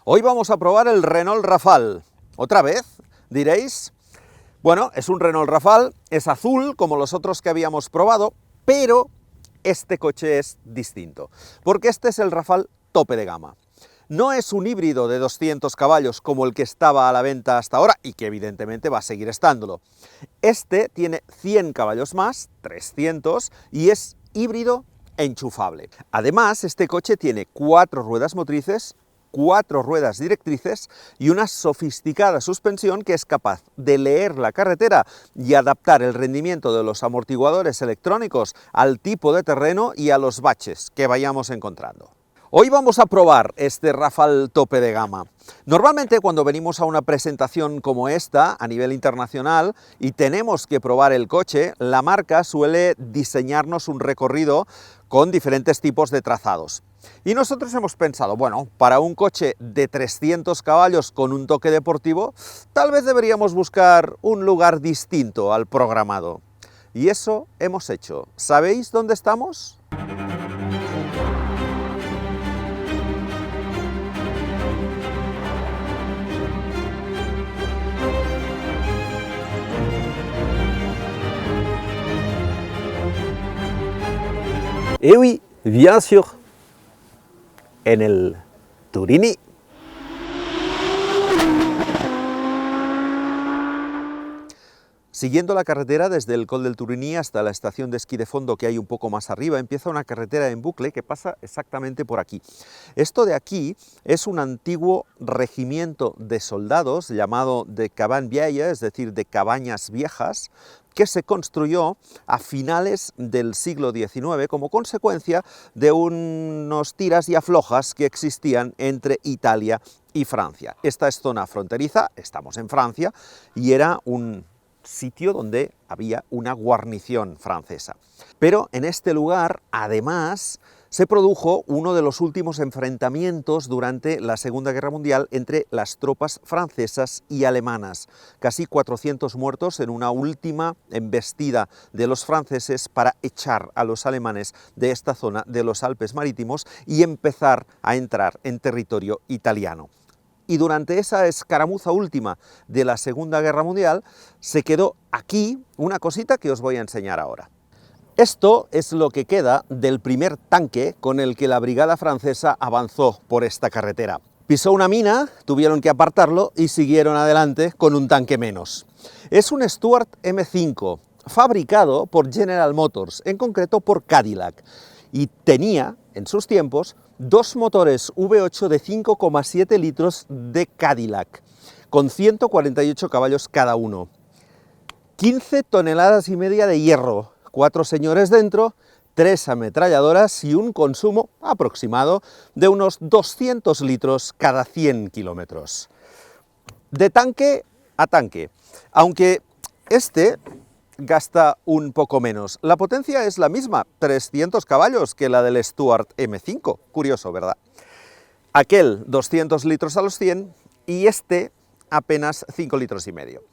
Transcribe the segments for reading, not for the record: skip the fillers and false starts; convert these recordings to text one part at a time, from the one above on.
Hoy vamos a probar el Renault Rafale. ¿Otra vez? Diréis. Bueno, es un Renault Rafale, es azul como los otros que habíamos probado, pero este coche es distinto, porque este es el Rafale tope de gama. No es un híbrido de 200 caballos como el que estaba a la venta hasta ahora y que evidentemente va a seguir estándolo. Este tiene 100 caballos más, 300, y es híbrido enchufable. Además, este coche tiene 4 ruedas motrices, 4 ruedas directrices y una sofisticada suspensión que es capaz de leer la carretera y adaptar el rendimiento de los amortiguadores electrónicos al tipo de terreno y a los baches que vayamos encontrando. Hoy vamos a probar este Rafale tope de gama. Normalmente cuando venimos a una presentación como esta a nivel internacional y tenemos que probar el coche, la marca suele diseñarnos un recorrido con diferentes tipos de trazados. Y nosotros hemos pensado, bueno, para un coche de 300 caballos con un toque deportivo, tal vez deberíamos buscar un lugar distinto al programado. Y eso hemos hecho. ¿Sabéis dónde estamos? Et oui, bien sûr, en el Turini. Siguiendo la carretera desde el Col del Turini hasta la estación de esquí de fondo que hay un poco más arriba, empieza una carretera en bucle que pasa exactamente por aquí. Esto de aquí es un antiguo regimiento de soldados llamado de Cabanes Vieilles, es decir, de cabañas viejas, que se construyó a finales del siglo XIX como consecuencia de unos tiras y aflojas que existían entre Italia y Francia. Esta es zona fronteriza, estamos en Francia, y era un sitio donde había una guarnición francesa. Pero en este lugar, además, se produjo uno de los últimos enfrentamientos durante la Segunda Guerra Mundial entre las tropas francesas y alemanas. Casi 400 muertos en una última embestida de los franceses para echar a los alemanes de esta zona de los Alpes marítimos y empezar a entrar en territorio italiano. Y durante esa escaramuza última de la Segunda Guerra Mundial se quedó aquí una cosita que os voy a enseñar ahora. Esto es lo que queda del primer tanque con el que la brigada francesa avanzó por esta carretera. Pisó una mina, tuvieron que apartarlo y siguieron adelante con un tanque menos. Es un Stuart M5, fabricado por General Motors, en concreto por Cadillac, y tenía, en sus tiempos, 2 motores V8 de 5,7 litros de Cadillac, con 148 caballos cada uno. 15 toneladas y media de hierro, 4 señores dentro, 3 ametralladoras y un consumo aproximado de unos 200 litros cada 100 kilómetros. De tanque a tanque, aunque este gasta un poco menos. La potencia es la misma, 300 caballos, que la del Stuart M5. Curioso, ¿verdad? Aquel 200 litros a los 100 y este apenas 5 litros y medio.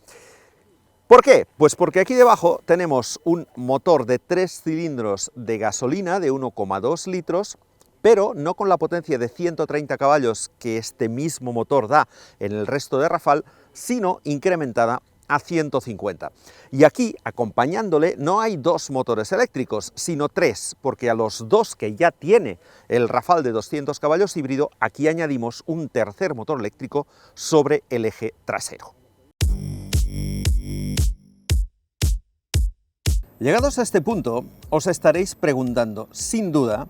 ¿Por qué? Pues porque aquí debajo tenemos un motor de 3 cilindros de gasolina de 1,2 litros, pero no con la potencia de 130 caballos que este mismo motor da en el resto de Rafale, sino incrementada a 150. Y aquí, acompañándole, no hay 2 motores eléctricos, sino 3, porque a los 2 que ya tiene el Rafale de 200 caballos híbrido, aquí añadimos un tercer motor eléctrico sobre el eje trasero. Llegados a este punto, os estaréis preguntando, sin duda,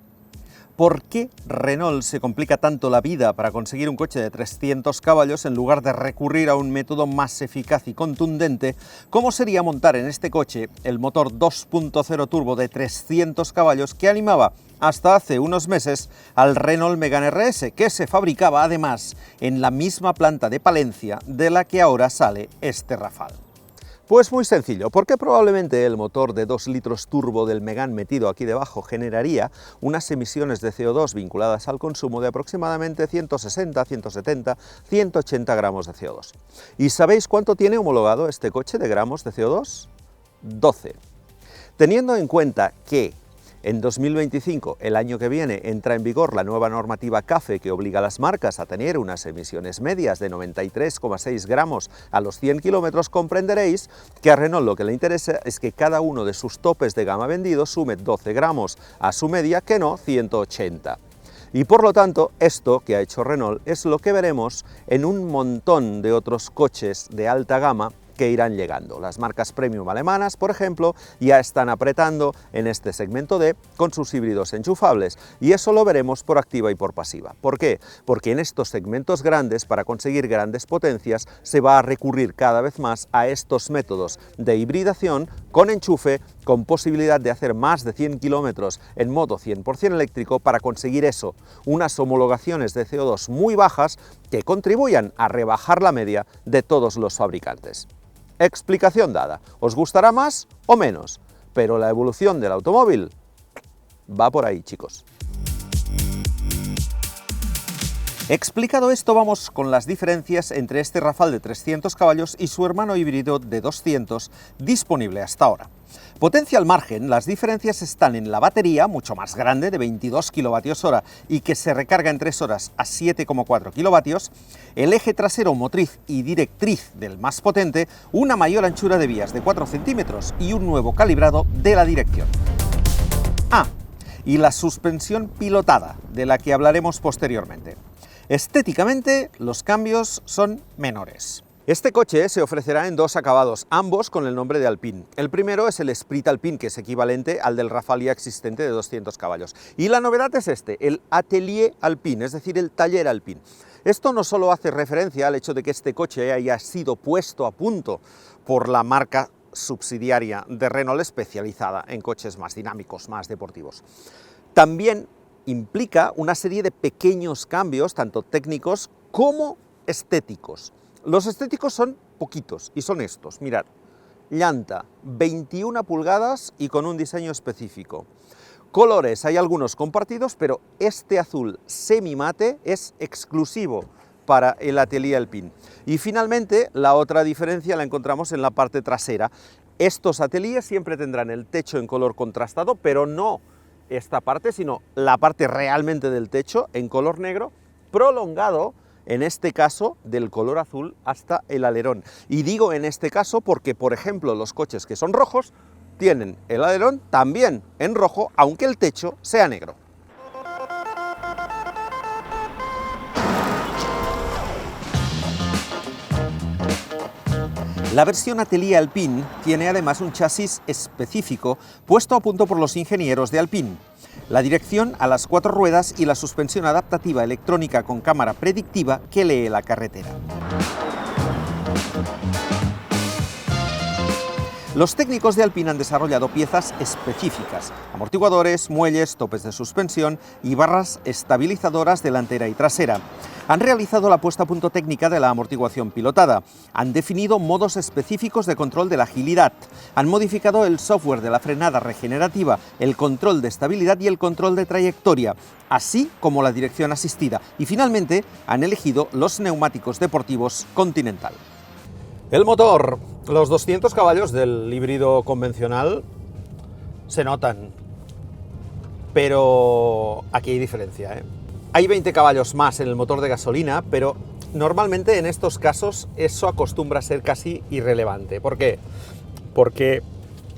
¿por qué Renault se complica tanto la vida para conseguir un coche de 300 caballos en lugar de recurrir a un método más eficaz y contundente, como sería montar en este coche el motor 2.0 turbo de 300 caballos que animaba hasta hace unos meses al Renault Megane RS, que se fabricaba además en la misma planta de Palencia de la que ahora sale este Rafale? Pues muy sencillo, porque probablemente el motor de 2 litros turbo del Megane metido aquí debajo generaría unas emisiones de CO2 vinculadas al consumo de aproximadamente 160, 170, 180 gramos de CO2. ¿Y sabéis cuánto tiene homologado este coche de gramos de CO2? 12. Teniendo en cuenta que En 2025, el año que viene, entra en vigor la nueva normativa CAFE que obliga a las marcas a tener unas emisiones medias de 93,6 gramos a los 100 kilómetros, comprenderéis que a Renault lo que le interesa es que cada uno de sus topes de gama vendidos sume 12 gramos a su media, que no 180. Y por lo tanto, esto que ha hecho Renault es lo que veremos en un montón de otros coches de alta gama que irán llegando. Las marcas premium alemanas, por ejemplo, ya están apretando en este segmento D con sus híbridos enchufables, y eso lo veremos por activa y por pasiva. ¿Por qué? Porque en estos segmentos grandes, para conseguir grandes potencias, se va a recurrir cada vez más a estos métodos de hibridación con enchufe, con posibilidad de hacer más de 100 kilómetros en modo 100% eléctrico para conseguir eso, unas homologaciones de CO2 muy bajas que contribuyan a rebajar la media de todos los fabricantes. Explicación dada. ¿Os gustará más o menos? Pero la evolución del automóvil va por ahí, chicos. Explicado esto, vamos con las diferencias entre este Rafale de 300 caballos y su hermano híbrido de 200 disponible hasta ahora. Potencia al margen, las diferencias están en la batería, mucho más grande, de 22 kWh y que se recarga en 3 horas a 7,4 kilovatios, el eje trasero motriz y directriz del más potente, una mayor anchura de vías de 4 centímetros y un nuevo calibrado de la dirección. Y la suspensión pilotada, de la que hablaremos posteriormente. Estéticamente, los cambios son menores. Este coche se ofrecerá en dos acabados, ambos con el nombre de Alpine. El primero es el Esprit Alpine, que es equivalente al del Rafale ya existente de 200 caballos. Y la novedad es el Atelier Alpine, es decir, el taller Alpine. Esto no solo hace referencia al hecho de que este coche haya sido puesto a punto por la marca subsidiaria de Renault especializada en coches más dinámicos, más deportivos. También implica una serie de pequeños cambios, tanto técnicos como estéticos. Los estéticos son poquitos y son estos, mirad, llanta 21 pulgadas y con un diseño específico. Colores, hay algunos compartidos, pero este azul semi-mate es exclusivo para el Atelier Alpine. Y finalmente, la otra diferencia la encontramos en la parte trasera. Estos Ateliers siempre tendrán el techo en color contrastado, pero no esta parte, sino la parte realmente del techo en color negro, prolongado, en este caso, del color azul hasta el alerón. Y digo en este caso porque, por ejemplo, los coches que son rojos tienen el alerón también en rojo, aunque el techo sea negro. La versión Atelier Alpine tiene además un chasis específico puesto a punto por los ingenieros de Alpine. La dirección a las 4 ruedas y la suspensión adaptativa electrónica con cámara predictiva que lee la carretera. Los técnicos de Alpine han desarrollado piezas específicas, amortiguadores, muelles, topes de suspensión y barras estabilizadoras delantera y trasera. Han realizado la puesta a punto técnica de la amortiguación pilotada, han definido modos específicos de control de la agilidad, han modificado el software de la frenada regenerativa, el control de estabilidad y el control de trayectoria, así como la dirección asistida, y finalmente han elegido los neumáticos deportivos Continental. El motor, los 200 caballos del híbrido convencional se notan, pero aquí hay diferencia, Hay 20 caballos más en el motor de gasolina, pero normalmente en estos casos eso acostumbra a ser casi irrelevante. ¿Por qué? Porque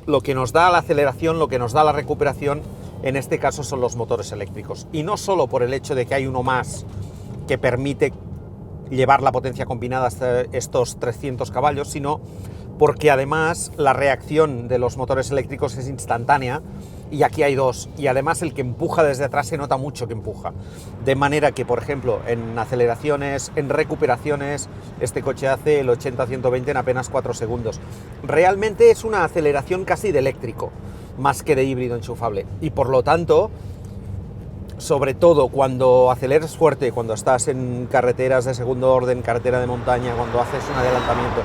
lo que nos da la aceleración, lo que nos da la recuperación, en este caso son los motores eléctricos. Y no solo por el hecho de que hay uno más que permite llevar la potencia combinada hasta estos 300 caballos, sino porque además la reacción de los motores eléctricos es instantánea, y aquí hay dos, y además el que empuja desde atrás se nota mucho que empuja, de manera que, por ejemplo, en aceleraciones, en recuperaciones, este coche hace el 80-120 en apenas 4 segundos. Realmente es una aceleración casi de eléctrico, más que de híbrido enchufable, y por lo tanto, sobre todo cuando aceleras fuerte, cuando estás en carreteras de segundo orden, carretera de montaña, cuando haces un adelantamiento,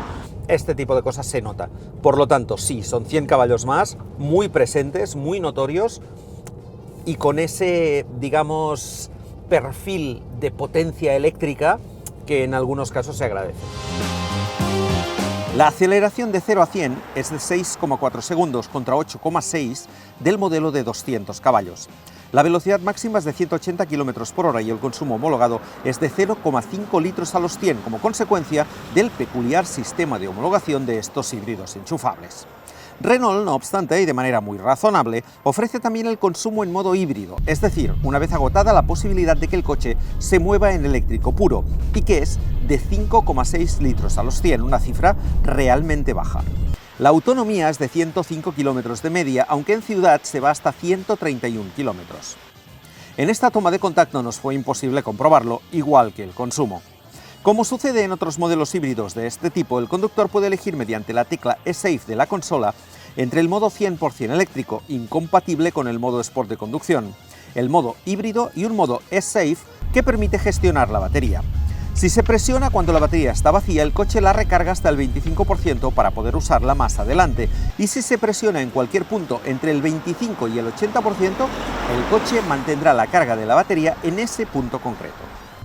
este tipo de cosas se nota. Por lo tanto, sí, son 100 caballos más, muy presentes, muy notorios, y con ese, digamos, perfil de potencia eléctrica que en algunos casos se agradece. La aceleración de 0 a 100 es de 6,4 segundos contra 8,6 del modelo de 200 caballos. La velocidad máxima es de 180 km por hora y el consumo homologado es de 0,5 litros a los 100 como consecuencia del peculiar sistema de homologación de estos híbridos enchufables. Renault, no obstante, y de manera muy razonable, ofrece también el consumo en modo híbrido, es decir, una vez agotada la posibilidad de que el coche se mueva en eléctrico puro, y que es de 5,6 litros a los 100, una cifra realmente baja. La autonomía es de 105 kilómetros de media, aunque en ciudad se va hasta 131 kilómetros. En esta toma de contacto nos fue imposible comprobarlo, igual que el consumo. Como sucede en otros modelos híbridos de este tipo, el conductor puede elegir mediante la tecla eSafe de la consola entre el modo 100% eléctrico, incompatible con el modo Sport de conducción, el modo híbrido y un modo eSafe que permite gestionar la batería. Si se presiona cuando la batería está vacía, el coche la recarga hasta el 25% para poder usarla más adelante, y si se presiona en cualquier punto entre el 25 y el 80%, el coche mantendrá la carga de la batería en ese punto concreto.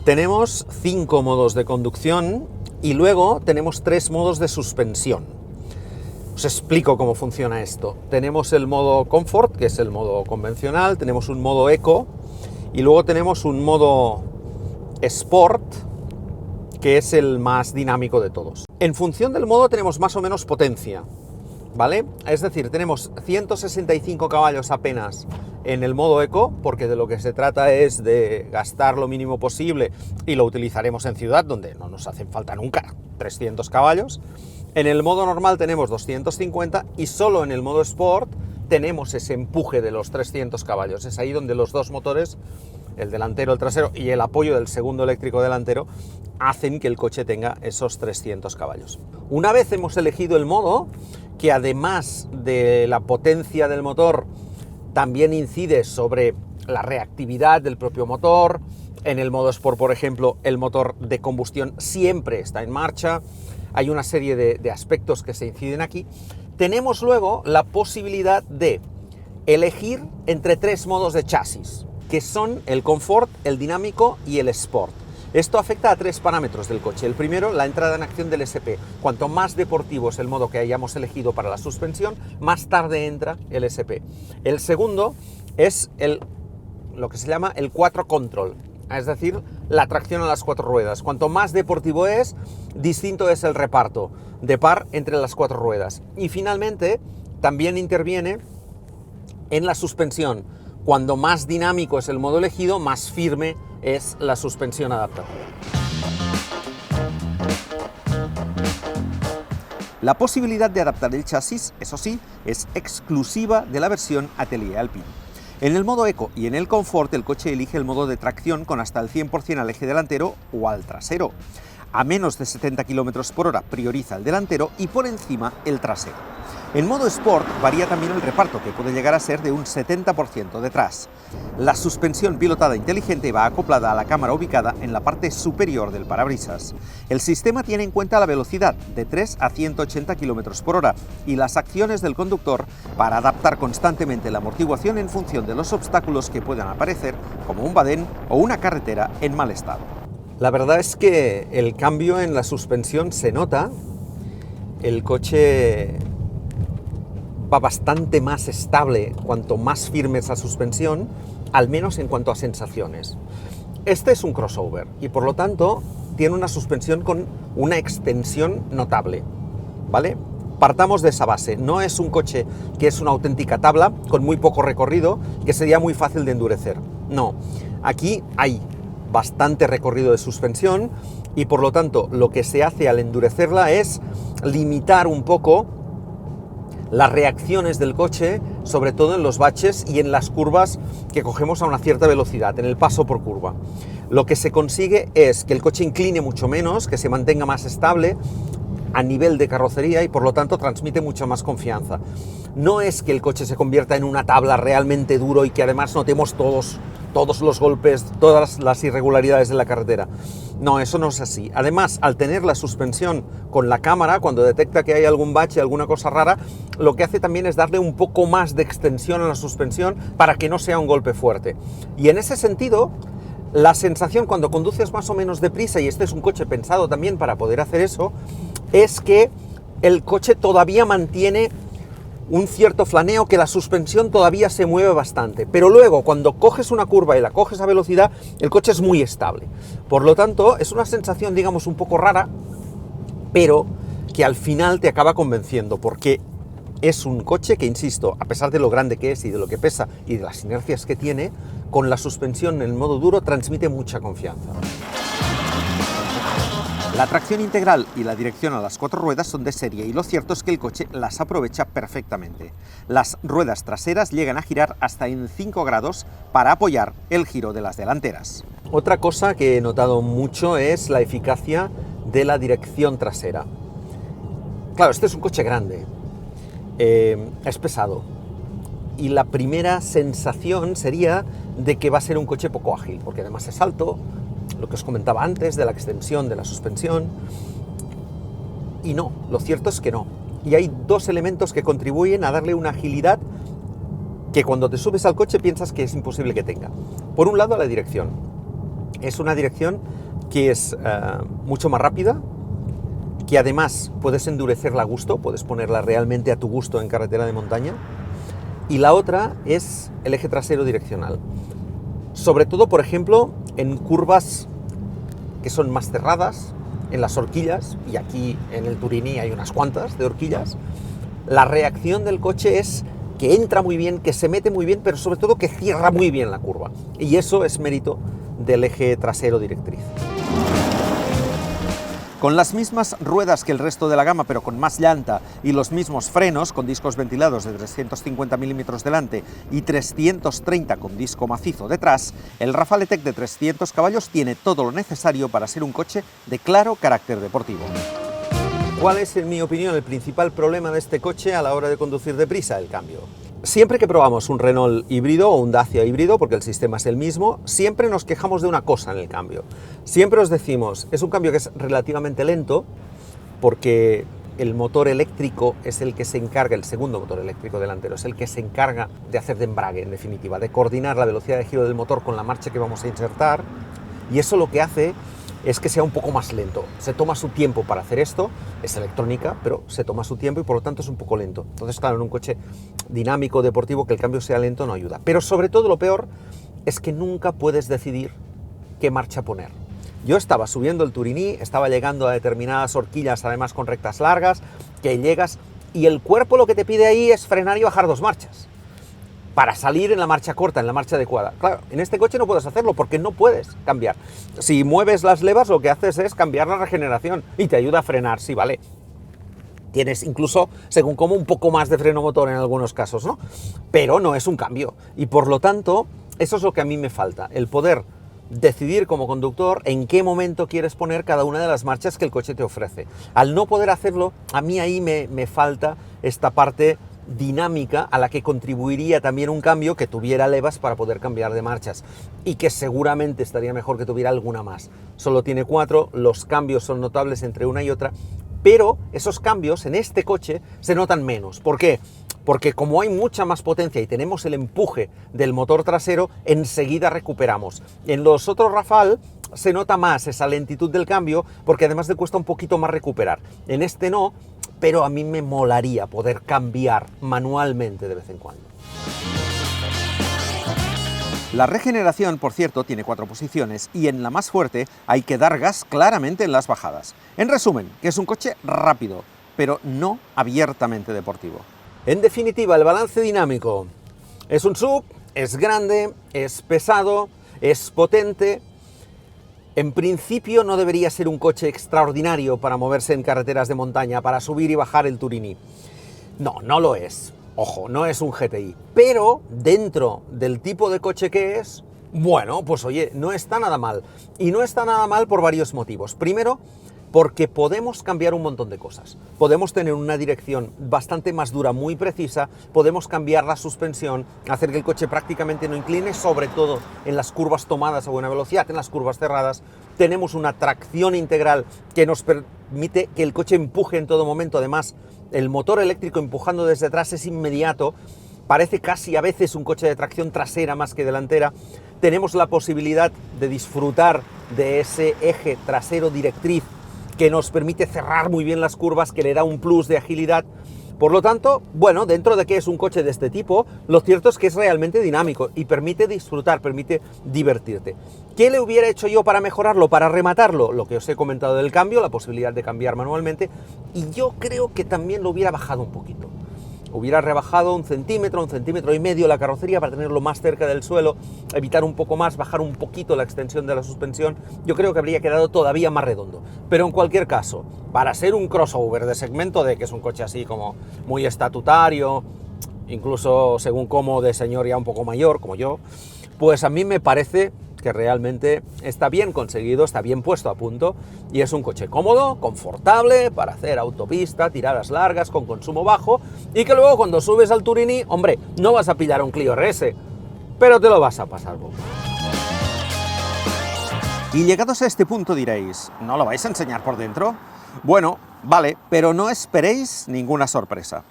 Tenemos 5 modos de conducción y luego tenemos 3 modos de suspensión. Os explico cómo funciona esto. Tenemos el modo Comfort, que es el modo convencional, tenemos un modo Eco y luego tenemos un modo Sport, que es el más dinámico de todos. En función del modo tenemos más o menos potencia, ¿vale? Es decir, tenemos 165 caballos apenas en el modo Eco, porque de lo que se trata es de gastar lo mínimo posible y lo utilizaremos en ciudad, donde no nos hacen falta nunca 300 caballos. En el modo normal tenemos 250 y solo en el modo Sport tenemos ese empuje de los 300 caballos. Es ahí donde los dos motores, el delantero, el trasero y el apoyo del segundo eléctrico delantero, hacen que el coche tenga esos 300 caballos. Una vez hemos elegido el modo, que además de la potencia del motor, también incide sobre la reactividad del propio motor. En el modo Sport, por ejemplo, el motor de combustión siempre está en marcha. Hay una serie de aspectos que se inciden aquí. Tenemos luego la posibilidad de elegir entre 3 modos de chasis, que son el Comfort, el dinámico y el Sport. Esto afecta a 3 parámetros del coche. El primero, la entrada en acción del SP. Cuanto más deportivo es el modo que hayamos elegido para la suspensión, más tarde entra el SP. El segundo es lo que se llama el 4 Control, es decir, la tracción a las 4 ruedas. Cuanto más deportivo es, distinto es el reparto de par entre las 4 ruedas. Y finalmente, también interviene en la suspensión. Cuando más dinámico es el modo elegido, más firme es la suspensión adaptativa. La posibilidad de adaptar el chasis, eso sí, es exclusiva de la versión Atelier Alpine. En el modo Eco y en el Comfort, el coche elige el modo de tracción con hasta el 100% al eje delantero o al trasero. A menos de 70 km por hora prioriza el delantero y por encima el trasero. En modo Sport varía también el reparto, que puede llegar a ser de un 70% detrás. La suspensión pilotada inteligente va acoplada a la cámara ubicada en la parte superior del parabrisas. El sistema tiene en cuenta la velocidad de 3 a 180 km por hora y las acciones del conductor para adaptar constantemente la amortiguación en función de los obstáculos que puedan aparecer, como un badén o una carretera en mal estado. La verdad es que el cambio en la suspensión se nota. El coche va bastante más estable cuanto más firme es la suspensión, al menos en cuanto a sensaciones. Este es un crossover y por lo tanto tiene una suspensión con una extensión notable, ¿vale? Partamos de esa base. No es un coche que es una auténtica tabla con muy poco recorrido, que sería muy fácil de endurecer. No, aquí hay bastante recorrido de suspensión y por lo tanto lo que se hace al endurecerla es limitar un poco las reacciones del coche, sobre todo en los baches y en las curvas que cogemos a una cierta velocidad, en el paso por curva. Lo que se consigue es que el coche incline mucho menos, que se mantenga más estable a nivel de carrocería y por lo tanto transmite mucha más confianza. No es que el coche se convierta en una tabla realmente duro y que además notemos todos los golpes, todas las irregularidades de la carretera. No, eso no es así. Además, al tener la suspensión con la cámara, cuando detecta que hay algún bache, alguna cosa rara, lo que hace también es darle un poco más de extensión a la suspensión para que no sea un golpe fuerte. Y en ese sentido, la sensación cuando conduces más o menos deprisa, y este es un coche pensado también para poder hacer eso, es que el coche todavía mantiene un cierto flaneo, que la suspensión todavía se mueve bastante, pero luego cuando coges una curva y la coges a velocidad, el coche es muy estable. Por lo tanto, es una sensación, digamos, un poco rara, pero que al final te acaba convenciendo, porque es un coche que, insisto, a pesar de lo grande que es y de lo que pesa y de las inercias que tiene, con la suspensión en el modo duro transmite mucha confianza. La tracción integral y la dirección a las 4 ruedas son de serie y lo cierto es que el coche las aprovecha perfectamente. Las ruedas traseras llegan a girar hasta en 5 grados para apoyar el giro de las delanteras. Otra cosa que he notado mucho es la eficacia de la dirección trasera. Claro, este es un coche grande, es pesado y la primera sensación sería de que va a ser un coche poco ágil, porque además es alto, lo que os comentaba antes de la extensión de la suspensión, y no, lo cierto es que no. Y hay dos elementos que contribuyen a darle una agilidad que cuando te subes al coche piensas que es imposible que tenga. Por un lado, la dirección. Es una dirección que es mucho más rápida, que además puedes endurecerla a gusto, puedes ponerla realmente a tu gusto en carretera de montaña. Y la otra es el eje trasero direccional. Sobre todo, por ejemplo, en curvas que son más cerradas, en las horquillas, y aquí en el Turini hay unas cuantas de horquillas, la reacción del coche es que entra muy bien, que se mete muy bien, pero sobre todo que cierra muy bien la curva. Y eso es mérito del eje trasero directriz. Con las mismas ruedas que el resto de la gama, pero con más llanta, y los mismos frenos, con discos ventilados de 350 milímetros delante y 330 con disco macizo detrás, el Rafale Tech de 300 caballos tiene todo lo necesario para ser un coche de claro carácter deportivo. ¿Cuál es, en mi opinión, el principal problema de este coche a la hora de conducir deprisa? El cambio. Siempre que probamos un Renault híbrido o un Dacia híbrido, porque el sistema es el mismo, siempre nos quejamos de una cosa en el cambio. Siempre os decimos, es un cambio que es relativamente lento, porque el motor eléctrico es el que se encarga, el segundo motor eléctrico delantero, es el que se encarga de hacer de embrague, en definitiva, de coordinar la velocidad de giro del motor con la marcha que vamos a insertar, y eso lo que hace es que sea un poco más lento. Se toma su tiempo para hacer esto, es electrónica, pero se toma su tiempo y por lo tanto es un poco lento. Entonces, claro, en un coche dinámico, deportivo, que el cambio sea lento no ayuda. Pero sobre todo lo peor es que nunca puedes decidir qué marcha poner. Yo estaba subiendo el Turini, estaba llegando a determinadas horquillas, además con rectas largas, que llegas y el cuerpo lo que te pide ahí es frenar y bajar 2 marchas para salir en la marcha corta, en la marcha adecuada. Claro, en este coche no puedes hacerlo porque no puedes cambiar. Si mueves las levas, lo que haces es cambiar la regeneración y te ayuda a frenar, sí, vale. Tienes incluso, según como, un poco más de freno motor en algunos casos, ¿no? Pero no es un cambio. Y por lo tanto, eso es lo que a mí me falta, el poder decidir como conductor en qué momento quieres poner cada una de las marchas que el coche te ofrece. Al no poder hacerlo, a mí ahí me falta esta parte dinámica a la que contribuiría también un cambio que tuviera levas para poder cambiar de marchas y que seguramente estaría mejor que tuviera alguna más. Solo tiene 4, los cambios son notables entre una y otra, pero esos cambios en este coche se notan menos. ¿Por qué? Porque como hay mucha más potencia y tenemos el empuje del motor trasero, enseguida recuperamos. En los otros Rafale se nota más esa lentitud del cambio porque además le cuesta un poquito más recuperar. En este no, pero a mí me molaría poder cambiar manualmente de vez en cuando. La regeneración, por cierto, tiene 4 posiciones y en la más fuerte hay que dar gas claramente en las bajadas. En resumen, que es un coche rápido, pero no abiertamente deportivo. En definitiva, el balance dinámico. Es un SUV, es grande, es pesado, es potente. En principio no debería ser un coche extraordinario para moverse en carreteras de montaña, para subir y bajar el Turini. No, no lo es. Ojo, no es un GTI. Pero dentro del tipo de coche que es, bueno, pues oye, no está nada mal. Y no está nada mal por varios motivos. Primero, porque podemos cambiar un montón de cosas. Podemos tener una dirección bastante más dura, muy precisa, podemos cambiar la suspensión, hacer que el coche prácticamente no incline, sobre todo en las curvas tomadas a buena velocidad, en las curvas cerradas. Tenemos una tracción integral que nos permite que el coche empuje en todo momento. Además, el motor eléctrico empujando desde atrás es inmediato, parece casi a veces un coche de tracción trasera más que delantera. Tenemos la posibilidad de disfrutar de ese eje trasero directriz que nos permite cerrar muy bien las curvas, que le da un plus de agilidad. Por lo tanto, bueno, dentro de que es un coche de este tipo, lo cierto es que es realmente dinámico y permite disfrutar, permite divertirte. ¿Qué le hubiera hecho yo para mejorarlo, para rematarlo? Lo que os he comentado del cambio, la posibilidad de cambiar manualmente, y yo creo que también lo hubiera bajado un poquito. Hubiera rebajado un centímetro y medio la carrocería para tenerlo más cerca del suelo, evitar un poco más, bajar un poquito la extensión de la suspensión. Yo creo que habría quedado todavía más redondo. Pero en cualquier caso, para ser un crossover de segmento D, que es un coche así como muy estatutario, incluso según como de señor ya un poco mayor, como yo, pues a mí me parece que realmente está bien conseguido, está bien puesto a punto y es un coche cómodo, confortable para hacer autopista, tiradas largas con consumo bajo y que luego cuando subes al Turini, hombre, no vas a pillar un Clio RS, pero te lo vas a pasar bomba. Y llegados a este punto diréis, ¿no lo vais a enseñar por dentro? Bueno, vale, pero no esperéis ninguna sorpresa.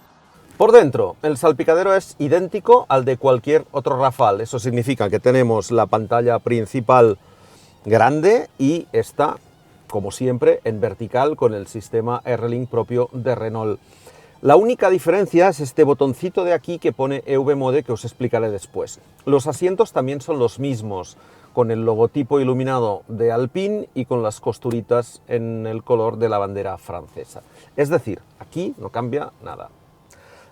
Por dentro, el salpicadero es idéntico al de cualquier otro Rafale. Eso significa que tenemos la pantalla principal grande y está, como siempre, en vertical con el sistema R-Link propio de Renault. La única diferencia es este botoncito de aquí que pone EV Mode, que os explicaré después. Los asientos también son los mismos, con el logotipo iluminado de Alpine y con las costuritas en el color de la bandera francesa. Es decir, aquí no cambia nada.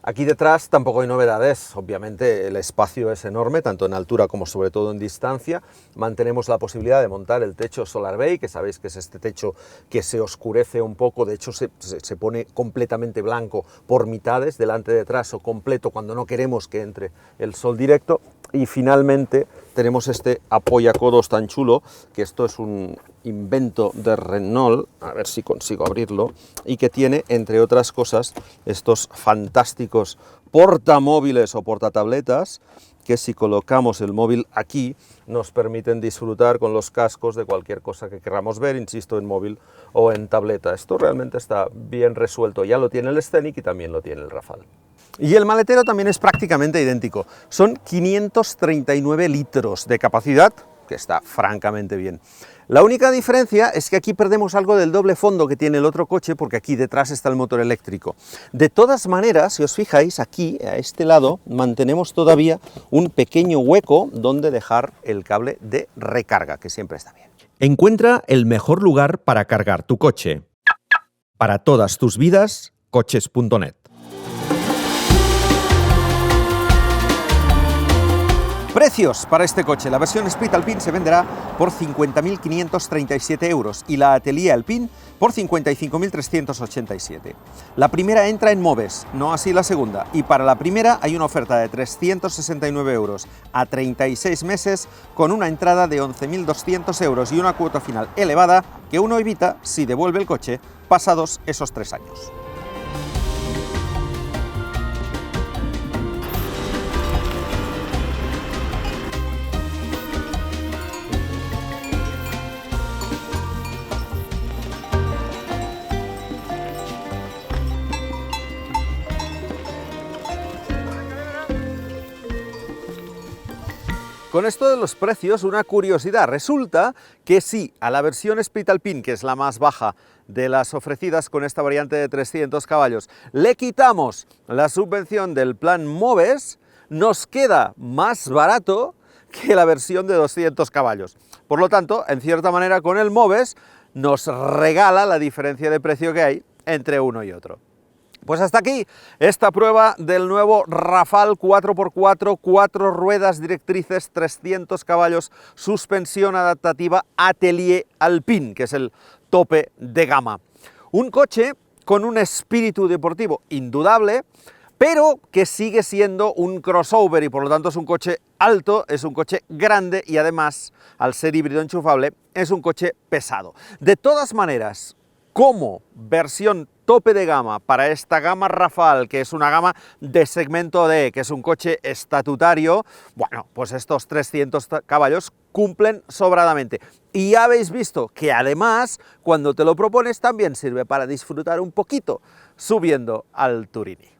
Aquí detrás tampoco hay novedades, obviamente el espacio es enorme, tanto en altura como sobre todo en distancia. Mantenemos la posibilidad de montar el techo Solar Bay, que sabéis que es este techo que se oscurece un poco, de hecho se pone completamente blanco por mitades, delante, detrás o completo cuando no queremos que entre el sol directo. Y finalmente tenemos este apoyacodos tan chulo, que esto es un invento de Renault, a ver si consigo abrirlo, y que tiene, entre otras cosas, estos fantásticos portamóviles o portatabletas, que si colocamos el móvil aquí, nos permiten disfrutar con los cascos de cualquier cosa que queramos ver, insisto, en móvil o en tableta. Esto realmente está bien resuelto, ya lo tiene el Scenic y también lo tiene el Rafale. Y el maletero también es prácticamente idéntico, son 539 litros de capacidad, que está francamente bien. La única diferencia es que aquí perdemos algo del doble fondo que tiene el otro coche, porque aquí detrás está el motor eléctrico. De todas maneras, si os fijáis, aquí, a este lado, mantenemos todavía un pequeño hueco donde dejar el cable de recarga, que siempre está bien. Encuentra el mejor lugar para cargar tu coche. Para todas tus vidas, coches.net. Precios para este coche. La versión Split Alpine se venderá por 50.537 euros y la Atelier Alpine por 55.387. La primera entra en Moves, no así la segunda, y para la primera hay una oferta de 369 euros a 36 meses con una entrada de 11.200 euros y una cuota final elevada que uno evita si devuelve el coche pasados esos 3 años. Con esto de los precios, una curiosidad. Resulta que si a la versión Split Alpine, que es la más baja de las ofrecidas con esta variante de 300 caballos, le quitamos la subvención del plan Moves, nos queda más barato que la versión de 200 caballos. Por lo tanto, en cierta manera, con el Moves nos regala la diferencia de precio que hay entre uno y otro. Pues hasta aquí esta prueba del nuevo Rafale 4x4, 4 ruedas directrices, 300 caballos, suspensión adaptativa Atelier Alpine, que es el tope de gama. Un coche con un espíritu deportivo indudable, pero que sigue siendo un crossover y por lo tanto es un coche alto, es un coche grande y además, al ser híbrido enchufable, es un coche pesado. De todas maneras, como versión tope de gama para esta gama Rafale, que es una gama de segmento D, que es un coche estatutario, bueno, pues estos 300 caballos cumplen sobradamente. Y ya habéis visto que además, cuando te lo propones, también sirve para disfrutar un poquito subiendo al Turini.